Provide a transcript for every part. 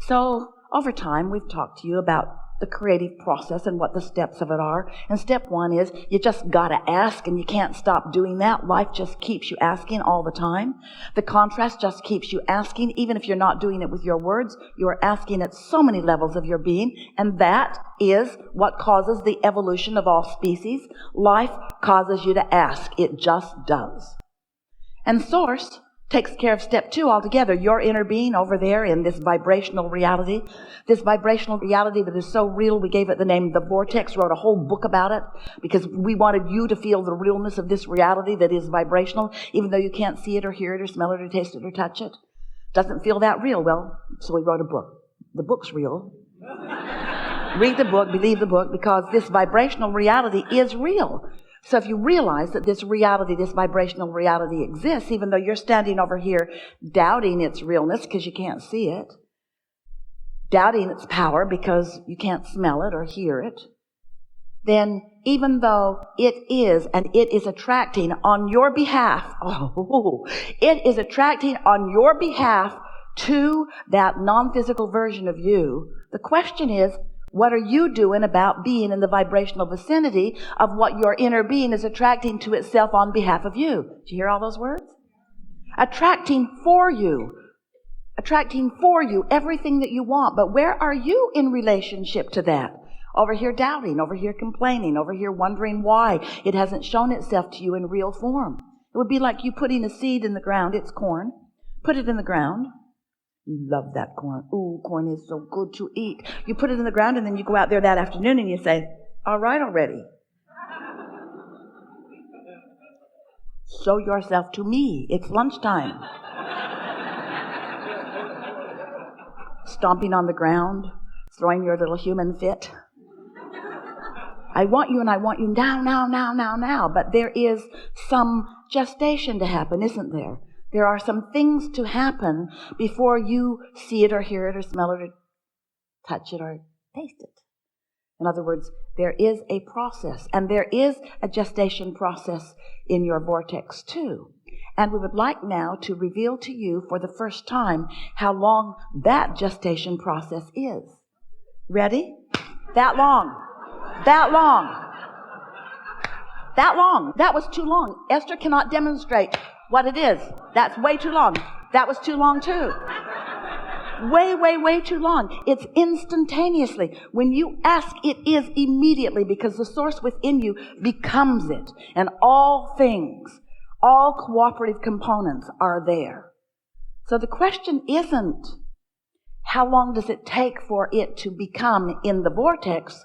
So over time, we've talked to you about the creative process and what the steps of it are. And step one is you just got to ask, and you can't stop doing that. Life just keeps you asking all the time. The contrast just keeps you asking. Even if you're not doing it with your words, you are asking at so many levels of your being. And that is what causes the evolution of all species. Life causes you to ask. It just does. And Source takes care of step two altogether. Your inner being over there in this vibrational reality. This vibrational reality that is so real, we gave it the name the Vortex, wrote a whole book about it because we wanted you to feel the realness of this reality that is vibrational, even though you can't see it or hear it or smell it or taste it or touch it. Doesn't feel that real. Well, so we wrote a book. The book's real. Read the book, believe the book, because this vibrational reality is real. So if you realize that this reality, this vibrational reality exists, even though you're standing over here doubting its realness because you can't see it, doubting its power because you can't smell it or hear it, then even though it is, and it is attracting on your behalf, it is attracting on your behalf to that non-physical version of you, the question is, what are you doing about being in the vibrational vicinity of what your inner being is attracting to itself on behalf of you? Did you hear all those words? Attracting for you everything that you want. But where are you in relationship to that? Over here doubting, over here complaining, over here wondering why it hasn't shown itself to you in real form. It would be like you putting a seed in the ground. It's corn. Put it in the ground. You love that corn. Ooh, corn is so good to eat. You put it in the ground and then you go out there that afternoon and you say, all right already. Show yourself to me. It's lunchtime. Stomping on the ground, throwing your little human fit. I want you and I want you now. But there is some gestation to happen, isn't there? There are some things to happen before you see it or hear it or smell it or touch it or taste it. In other words, there is a process, and there is a gestation process in your vortex too. And we would like now to reveal to you for the first time how long that gestation process is. Ready? That long. That was too long. Esther cannot demonstrate what it is. That's way too long. That was too long too. Way too long. It's instantaneously. When you ask, it is immediately, because the source within you becomes it. And all things, all cooperative components are there. So the question isn't how long does it take for it to become in the vortex.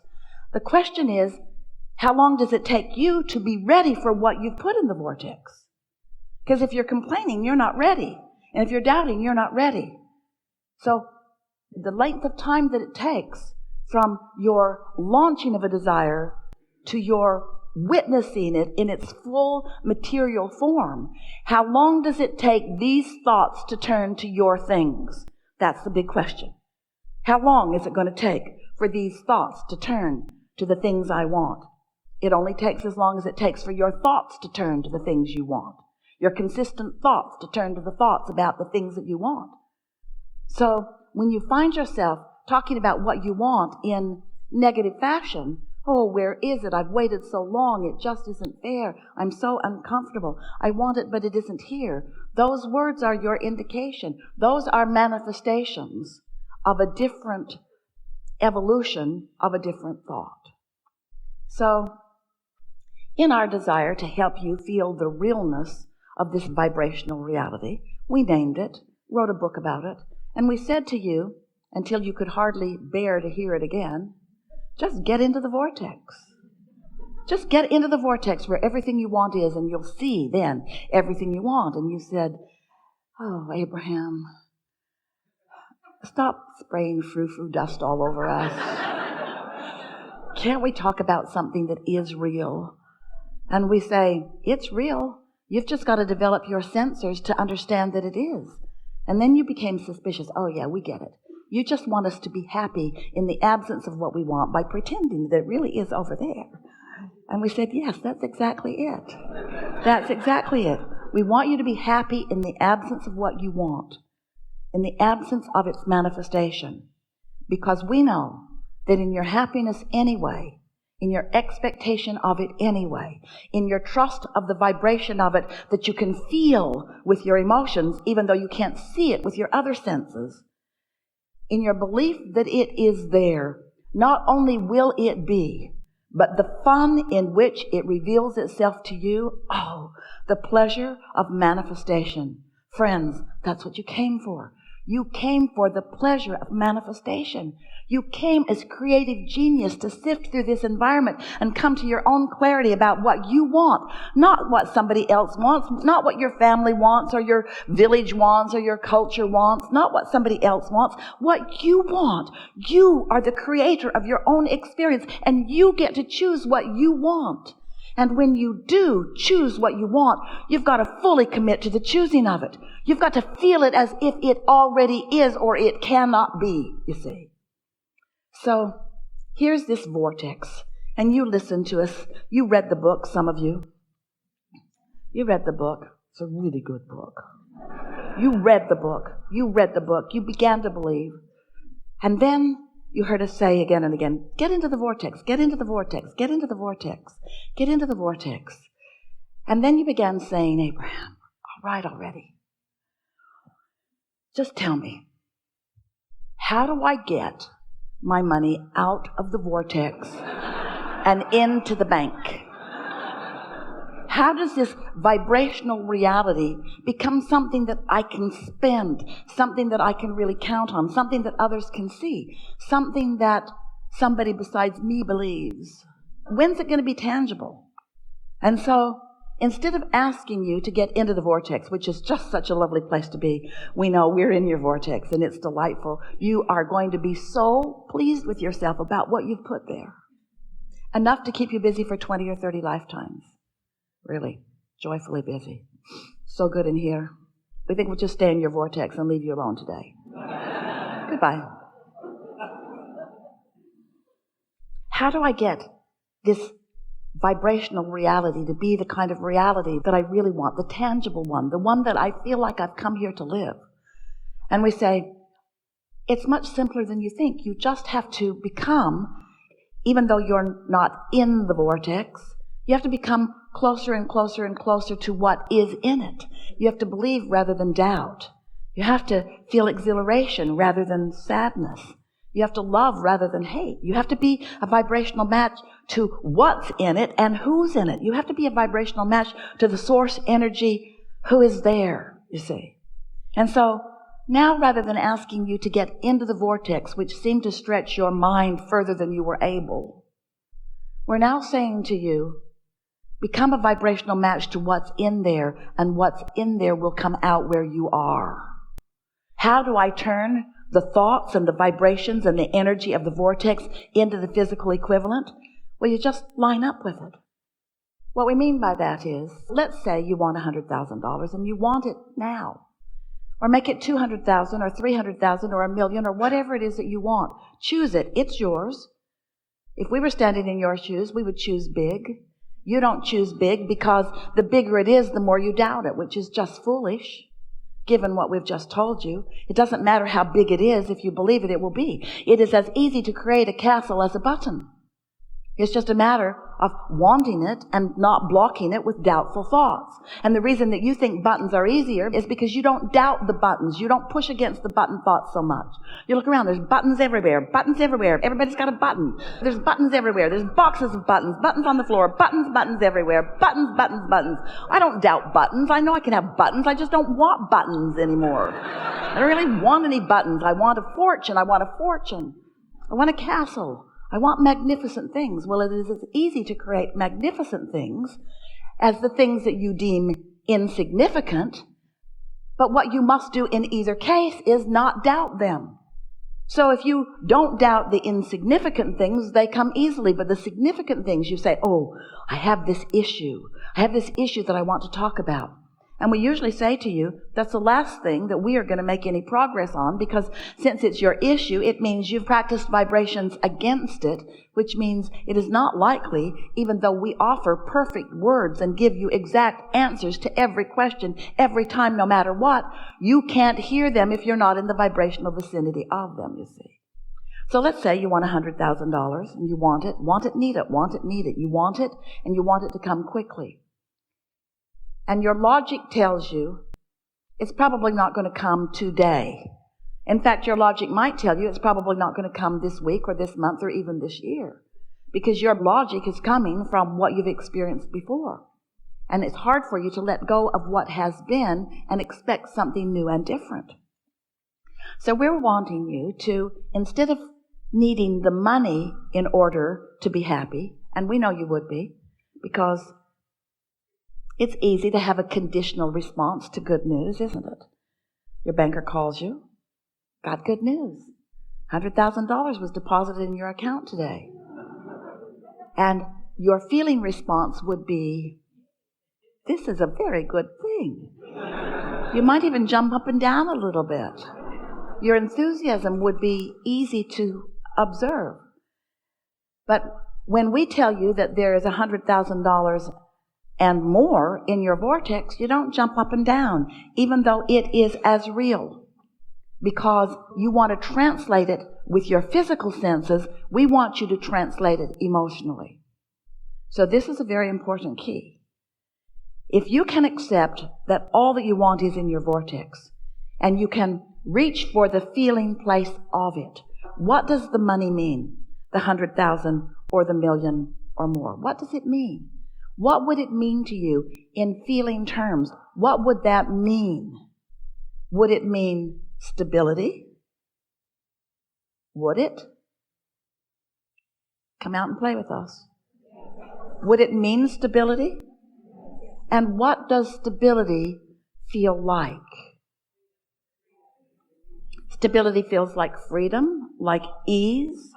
The question is, how long does it take you to be ready for what you've put in the vortex? Because if you're complaining, you're not ready. And if you're doubting, you're not ready. So the length of time that it takes from your launching of a desire to your witnessing it in its full material form, how long does it take these thoughts to turn to your things? That's the big question. How long is it going to take for these thoughts to turn to the things I want? It only takes as long as it takes for your thoughts to turn to the things you want. Your consistent thoughts to turn to the thoughts about the things that you want. So when you find yourself talking about what you want in negative fashion, oh, where is it? I've waited so long. It just isn't fair. I'm so uncomfortable. I want it, but it isn't here. Those words are your indication. Those are manifestations of a different evolution of a different thought. So in our desire to help you feel the realness of this vibrational reality, we named it, wrote a book about it, and we said to you, until you could hardly bear to hear it again, just get into the vortex. Just get into the vortex where everything you want is, and you'll see then everything you want. And you said, oh, Abraham, stop spraying frou-frou dust all over us. Can't we talk about something that is real? And we say, it's real. You've just got to develop your sensors to understand that it is. And then you became suspicious. Oh, yeah, we get it. You just want us to be happy in the absence of what we want by pretending that it really is over there. And we said, yes, that's exactly it. That's exactly it. We want you to be happy in the absence of what you want, in the absence of its manifestation. because we know that in your happiness anyway, in your expectation of it anyway, in your trust of the vibration of it that you can feel with your emotions, even though you can't see it with your other senses, in your belief that it is there, not only will it be, but the fun in which it reveals itself to you, oh, the pleasure of manifestation. Friends, that's what you came for. You came for the pleasure of manifestation. You came as creative genius to sift through this environment and come to your own clarity about what you want, not what somebody else wants, not what your family wants or your village wants or your culture wants, not what somebody else wants, what you want. You are the creator of your own experience, and you get to choose what you want. And when you do choose what you want, you've got to fully commit to the choosing of it. You've got to feel it as if it already is, or it cannot be, you see. So here's this vortex, and you listen to us. You read the book, some of you. You read the book. It's a really good book. You read the book. You read the book. You began to believe. And then you heard us say again and again, get into the vortex, get into the vortex, get into the vortex, get into the vortex. And then you began saying, Abraham, all right already. Just tell me, how do I get my money out of the vortex and into the bank? How does this vibrational reality become something that I can spend, something that I can really count on, something that others can see, something that somebody besides me believes? When's it going to be tangible? And so instead of asking you to get into the vortex, which is just such a lovely place to be, we know we're in your vortex and it's delightful. You are going to be so pleased with yourself about what you've put there. Enough to keep you busy for 20 or 30 lifetimes. Really, joyfully busy. So good in here. We think we'll just stay in your vortex and leave you alone today. Goodbye. How do I get this vibrational reality to be the kind of reality that I really want, the tangible one, the one that I feel like I've come here to live? And we say, it's much simpler than you think. You just have to become, even though you're not in the vortex, you have to become closer and closer and closer to what is in it. You have to believe rather than doubt. You have to feel exhilaration rather than sadness. You have to love rather than hate. You have to be a vibrational match to what's in it and who's in it. You have to be a vibrational match to the source energy who is there, you see. And so now, rather than asking you to get into the vortex, which seemed to stretch your mind further than you were able, we're now saying to you, become a vibrational match to what's in there, and what's in there will come out where you are. How do I turn the thoughts and the vibrations and the energy of the vortex into the physical equivalent? Well, you just line up with it. What we mean by that is, let's say you want $100,000 and you want it now. Or make it 200,000 or 300,000 or $1 million or whatever it is that you want. Choose it. It's yours. If we were standing in your shoes, we would choose big. You don't choose big because the bigger it is, the more you doubt it, which is just foolish, given what we've just told you. It doesn't matter how big it is. If you believe it, it will be. It is as easy to create a castle as a button. It's just a matter of wanting it and not blocking it with doubtful thoughts. And the reason that you think buttons are easier is because you don't doubt the buttons. You don't push against the button thoughts so much. You look around, there's buttons everywhere, buttons everywhere. Everybody's got a button. There's buttons everywhere. There's boxes of buttons, buttons on the floor, buttons everywhere, buttons. I don't doubt buttons. I know I can have buttons. I just don't want buttons anymore. I don't really want any buttons. I want a fortune. I want a castle. I want magnificent things. Well, it is as easy to create magnificent things as the things that you deem insignificant. But what you must do in either case is not doubt them. So if you don't doubt the insignificant things, they come easily. But the significant things, you say, oh, I have this issue. I have this issue that I want to talk about. And we usually say to you, that's the last thing that we are going to make any progress on, because since it's your issue, it means you've practiced vibrations against it, which means it is not likely, even though we offer perfect words and give you exact answers to every question, every time, no matter what, you can't hear them if you're not in the vibrational vicinity of them, you see. So let's say you want $100,000 and you want it, need it. You want it and you want it to come quickly. And your logic tells you it's probably not going to come today. In fact, your logic might tell you it's probably not going to come this week or this month or even this year, because your logic is coming from what you've experienced before. And it's hard for you to let go of what has been and expect something new and different. So we're wanting you to, instead of needing the money in order to be happy, and we know you would be, because it's easy to have a conditional response to good news, isn't it? Your banker calls you, got good news. $100,000 was deposited in your account today. And your feeling response would be, this is a very good thing. You might even jump up and down a little bit. Your enthusiasm would be easy to observe. But when we tell you that there is $100,000 and more in your vortex, you don't jump up and down, even though it is as real. Because you want to translate it with your physical senses, we want you to translate it emotionally. So this is a very important key. If you can accept that all that you want is in your vortex, and you can reach for the feeling place of it, what does the money mean? The 100,000 or the million or more? What does it mean? What would it mean to you in feeling terms? What would that mean? Would it mean stability? Would it? Come out and play with us. Would it mean stability? And what does stability feel like? Stability feels like freedom, like ease.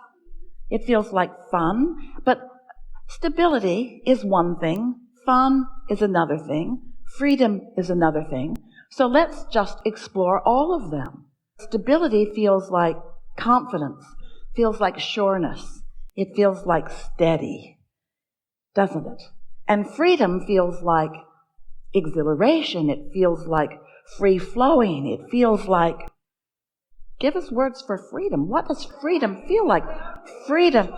It feels like fun. But stability is one thing. Fun is another thing. Freedom is another thing. So let's just explore all of them. Stability feels like confidence, feels like sureness. It feels like steady, doesn't it? And freedom feels like exhilaration. It feels like free-flowing. It feels like, give us words for freedom. What does freedom feel like? Freedom.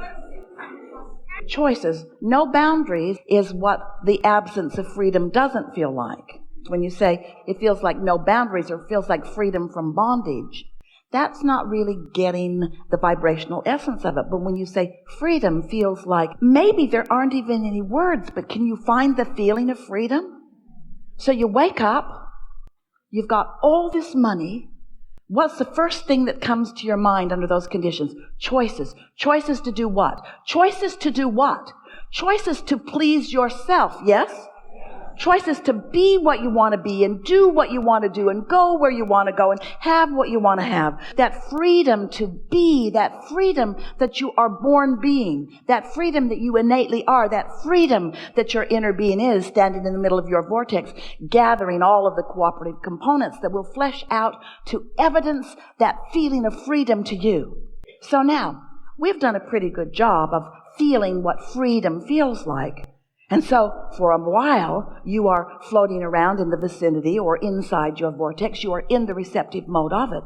Choices. No boundaries is what the absence of freedom doesn't feel like. When you say it feels like no boundaries or feels like freedom from bondage, that's not really getting the vibrational essence of it. But when you say freedom feels like, maybe there aren't even any words, but can you find the feeling of freedom? So you wake up, you've got all this money. What's the first thing that comes to your mind under those conditions? Choices. Choices to do what? Choices to do what? Choices to please yourself, yes? Choices to be what you want to be and do what you want to do and go where you want to go and have what you want to have. That freedom to be, that freedom that you are born being, that freedom that you innately are, that freedom that your inner being is standing in the middle of your vortex, gathering all of the cooperative components that will flesh out to evidence that feeling of freedom to you. So now, we've done a pretty good job of feeling what freedom feels like. And so, for a while, you are floating around in the vicinity or inside your vortex. You are in the receptive mode of it.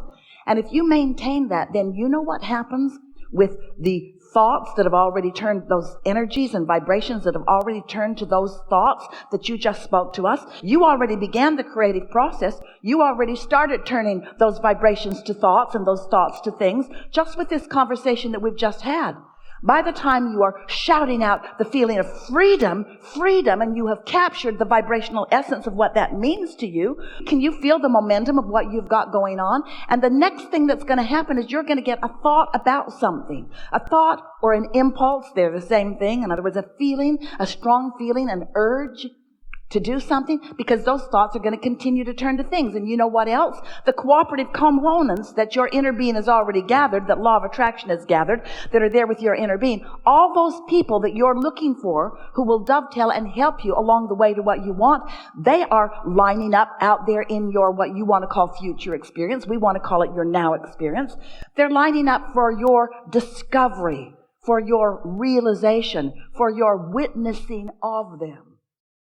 And if you maintain that, then you know what happens with the thoughts that have already turned, those energies and vibrations that have already turned to those thoughts that you just spoke to us. You already began the creative process. You already started turning those vibrations to thoughts and those thoughts to things just with this conversation that we've just had. By the time you are shouting out the feeling of freedom, and you have captured the vibrational essence of what that means to you, can you feel the momentum of what you've got going on? And the next thing that's going to happen is you're going to get a thought about something. A thought or an impulse, they're the same thing. In other words, a feeling, a strong feeling, an urge to do something, because those thoughts are going to continue to turn to things. And you know what else? The cooperative components that your inner being has already gathered, that law of attraction has gathered, that are there with your inner being, all those people that you're looking for who will dovetail and help you along the way to what you want, they are lining up out there in your what you want to call future experience. We want to call it your now experience. They're lining up for your discovery, for your realization, for your witnessing of them.